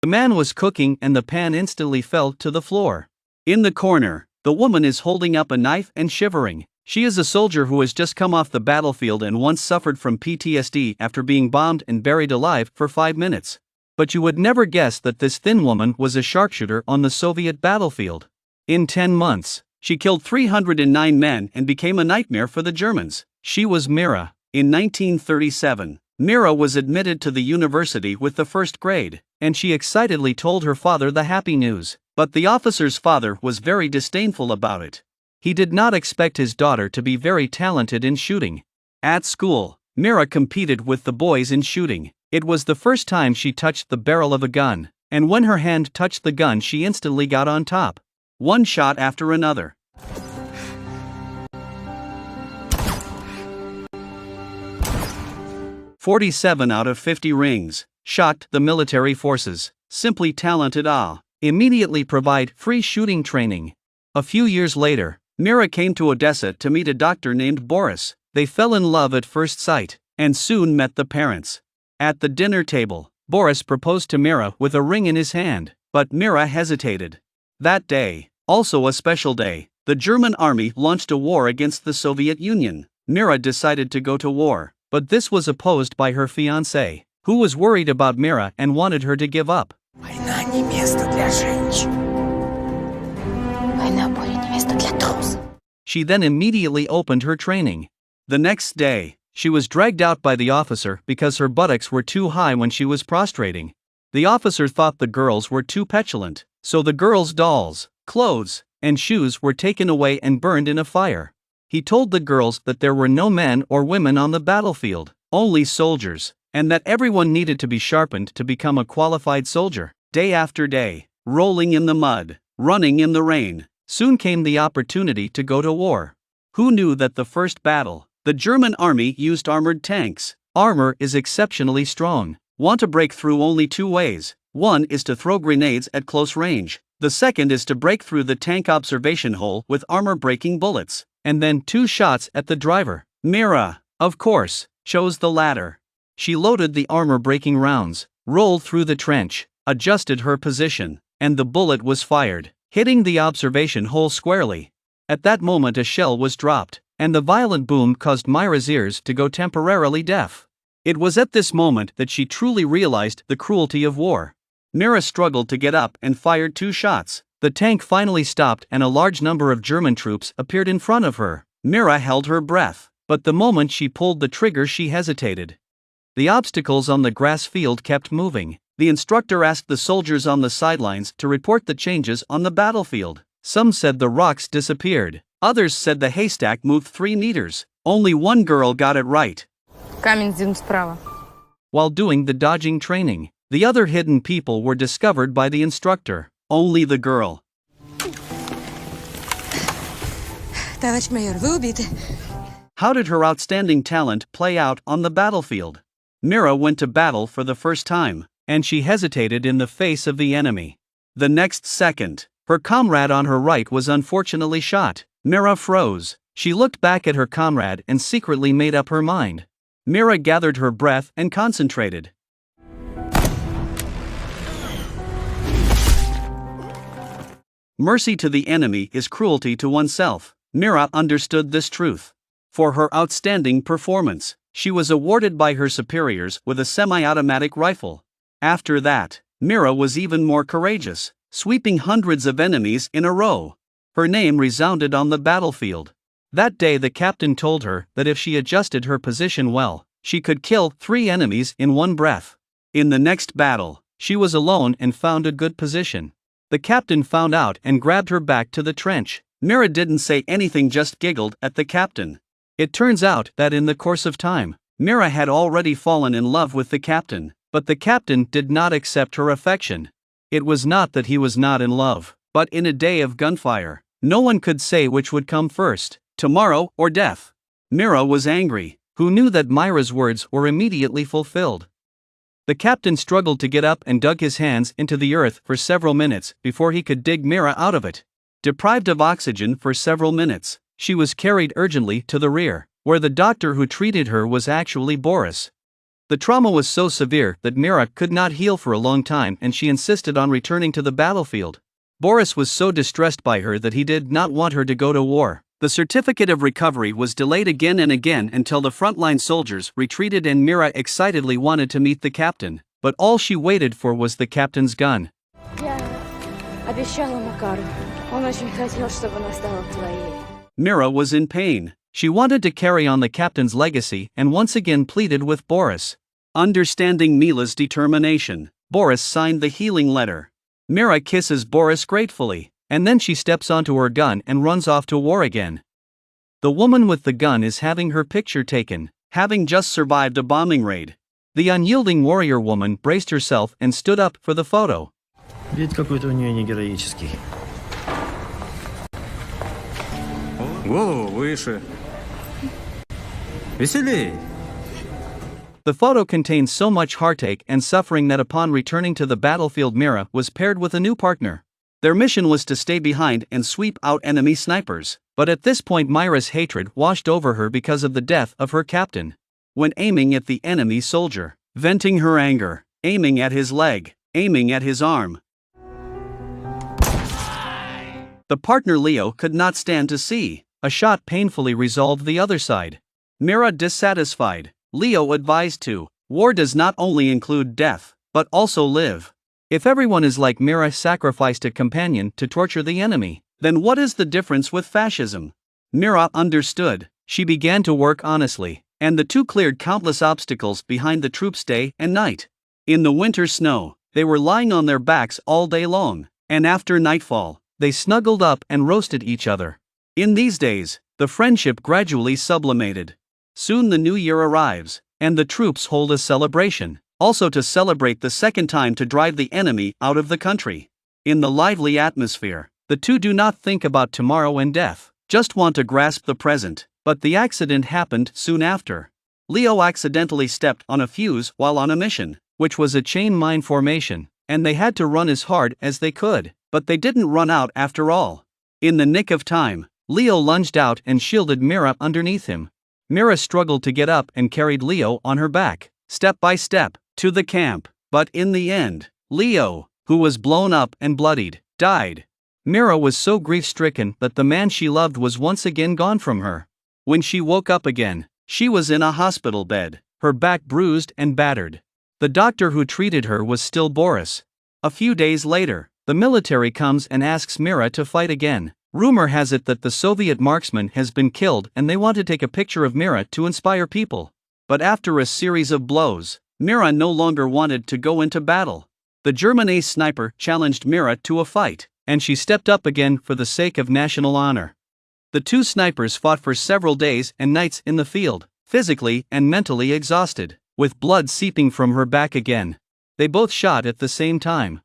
The man was cooking and the pan instantly fell to the floor. In the corner, the woman is holding up a knife and shivering. She is a soldier who has just come off the battlefield and once suffered from PTSD after being bombed and buried alive for 5 minutes. But you would never guess that this thin woman was a sharpshooter on the Soviet battlefield. In 10 months, she killed 309 men and became a nightmare for the Germans. She was Mira. In 1937, Mira was admitted to the university with the first grade, and she excitedly told her father the happy news. But the officer's father was very disdainful about it. He did not expect his daughter to be very talented in shooting. At school, Mira competed with the boys in shooting. It was the first time she touched the barrel of a gun, and when her hand touched the gun, she instantly got on top. One shot after another. "47 out of 50 rings, shocked the military forces. Simply talented. Immediately provide free shooting training." A few years later, Mira came to Odessa to meet a doctor named Boris. They fell in love at first sight, and soon met the parents. At the dinner table, Boris proposed to Mira with a ring in his hand, but Mira hesitated. That day, also a special day, the German army launched a war against the Soviet Union. Mira decided to go to war, but this was opposed by her fiancé, who was worried about Mira and wanted her to give up. Война не место для женщин. Война поле не место для трус. She then immediately opened her training. The next day, she was dragged out by the officer because her buttocks were too high when she was prostrating. The officer thought the girls were too petulant, so the girls' dolls, clothes, and shoes were taken away and burned in a fire. He told the girls that there were no men or women on the battlefield, only soldiers, and that everyone needed to be sharpened to become a qualified soldier. Day after day, rolling in the mud, running in the rain, soon came the opportunity to go to war. Who knew that the first battle, the German army used armored tanks? Armor is exceptionally strong. Want to break through only 2 ways. One is to throw grenades at close range. The second is to break through the tank observation hole with armor-breaking bullets, and then 2 shots at the driver. Mira, of course, chose the latter. She loaded the armor-breaking rounds, rolled through the trench, adjusted her position, and the bullet was fired, hitting the observation hole squarely. At that moment a shell was dropped, and the violent boom caused Mira's ears to go temporarily deaf. It was at this moment that she truly realized the cruelty of war. Mira struggled to get up and fired 2 shots. The tank finally stopped and a large number of German troops appeared in front of her. Mira held her breath, but the moment she pulled the trigger she hesitated. The obstacles on the grass field kept moving. The instructor asked the soldiers on the sidelines to report the changes on the battlefield. Some said the rocks disappeared. Others said the haystack moved 3 meters. Only one girl got it right. Камень сдвинут справа. While doing the dodging training, the other hidden people were discovered by the instructor. Only the girl. Товарищ майор, вы убиты. How did her outstanding talent play out on the battlefield? Mira went to battle for the first time, and she hesitated in the face of the enemy. The next second, her comrade on her right was unfortunately shot. Mira froze. She looked back at her comrade and secretly made up her mind. Mira gathered her breath and concentrated. Mercy to the enemy is cruelty to oneself. Mira understood this truth. For her outstanding performance, she was awarded by her superiors with a semi-automatic rifle. After that, Mira was even more courageous, sweeping hundreds of enemies in a row. Her name resounded on the battlefield. That day the captain told her that if she adjusted her position well, she could kill 3 enemies in one breath. In the next battle, she was alone and found a good position. The captain found out and grabbed her back to the trench. Mira didn't say anything, just giggled at the captain. It turns out that in the course of time, Mira had already fallen in love with the captain, but the captain did not accept her affection. It was not that he was not in love, but in a day of gunfire, no one could say which would come first, tomorrow or death. Mira was angry, who knew that Mira's words were immediately fulfilled. The captain struggled to get up and dug his hands into the earth for several minutes before he could dig Mira out of it. Deprived of oxygen for several minutes, she was carried urgently to the rear, where the doctor who treated her was actually Boris. The trauma was so severe that Mira could not heal for a long time and she insisted on returning to the battlefield. Boris was so distressed by her that he did not want her to go to war. The certificate of recovery was delayed again and again until the frontline soldiers retreated and Mira excitedly wanted to meet the captain, but all she waited for was the captain's gun. Я обещала Макару. Он очень хотел, чтобы она стала твоей. Mira was in pain. She wanted to carry on the captain's legacy and once again pleaded with Boris. Understanding Mila's determination, Boris signed the healing letter. Mira kisses Boris gratefully, and then she steps onto her gun and runs off to war again. The woman with the gun is having her picture taken, having just survived a bombing raid. The unyielding warrior woman braced herself and stood up for the photo. Вид какой-то у нее не героический. Голову выше. Веселей. The photo contains so much heartache and suffering that upon returning to the battlefield, Mira was paired with a new partner. Their mission was to stay behind and sweep out enemy snipers, but at this point Mira's hatred washed over her because of the death of her captain. When aiming at the enemy soldier, venting her anger, aiming at his leg, aiming at his arm. The partner Leo could not stand to see. A shot painfully resolved the other side. Mira dissatisfied. Leo advised to. War does not only include death, but also live. If everyone is like Mira, sacrificed a companion to torture the enemy, then what is the difference with fascism? Mira understood. She began to work honestly, and the two cleared countless obstacles behind the troops day and night. In the winter snow, they were lying on their backs all day long, and after nightfall, they snuggled up and roasted each other. In these days, the friendship gradually sublimated. Soon the new year arrives, and the troops hold a celebration, also to celebrate the second time to drive the enemy out of the country. In the lively atmosphere, the two do not think about tomorrow and death, just want to grasp the present, but the accident happened soon after. Leo accidentally stepped on a fuse while on a mission, which was a chain mine formation, and they had to run as hard as they could, but they didn't run out after all. In the nick of time, Leo lunged out and shielded Mira underneath him. Mira struggled to get up and carried Leo on her back, step by step, to the camp, but in the end, Leo, who was blown up and bloodied, died. Mira was so grief-stricken that the man she loved was once again gone from her. When she woke up again, she was in a hospital bed, her back bruised and battered. The doctor who treated her was still Boris. A few days later, the military comes and asks Mira to fight again. Rumor has it that the Soviet marksman has been killed and they want to take a picture of Mira to inspire people. But after a series of blows, Mira no longer wanted to go into battle. The German ace sniper challenged Mira to a fight, and she stepped up again for the sake of national honor. The two snipers fought for several days and nights in the field, physically and mentally exhausted, with blood seeping from her back again. They both shot at the same time.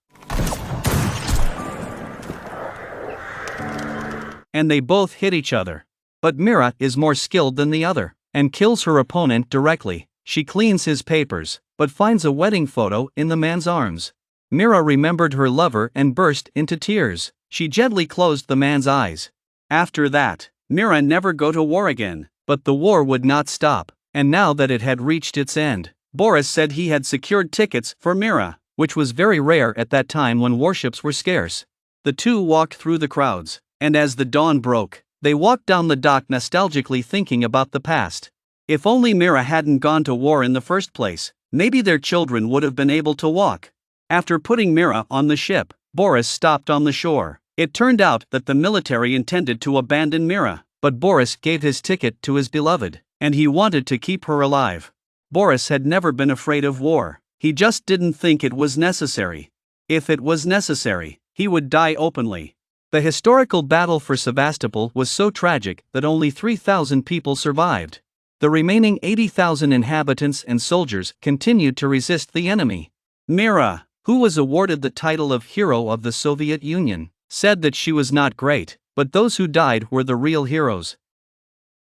And they both hit each other. But Mira is more skilled than the other, and kills her opponent directly. She cleans his papers, but finds a wedding photo in the man's arms. Mira remembered her lover and burst into tears. She gently closed the man's eyes. After that, Mira never go to war again, but the war would not stop, and now that it had reached its end, Boris said he had secured tickets for Mira, which was very rare at that time when warships were scarce. The two walked through the crowds, and as the dawn broke, they walked down the dock nostalgically thinking about the past. If only Mira hadn't gone to war in the first place, maybe their children would have been able to walk. After putting Mira on the ship, Boris stopped on the shore. It turned out that the military intended to abandon Mira, but Boris gave his ticket to his beloved, and he wanted to keep her alive. Boris had never been afraid of war, he just didn't think it was necessary. If it was necessary, he would die openly. The historical battle for Sevastopol was so tragic that only 3,000 people survived. The remaining 80,000 inhabitants and soldiers continued to resist the enemy. Mira, who was awarded the title of Hero of the Soviet Union, said that she was not great, but those who died were the real heroes.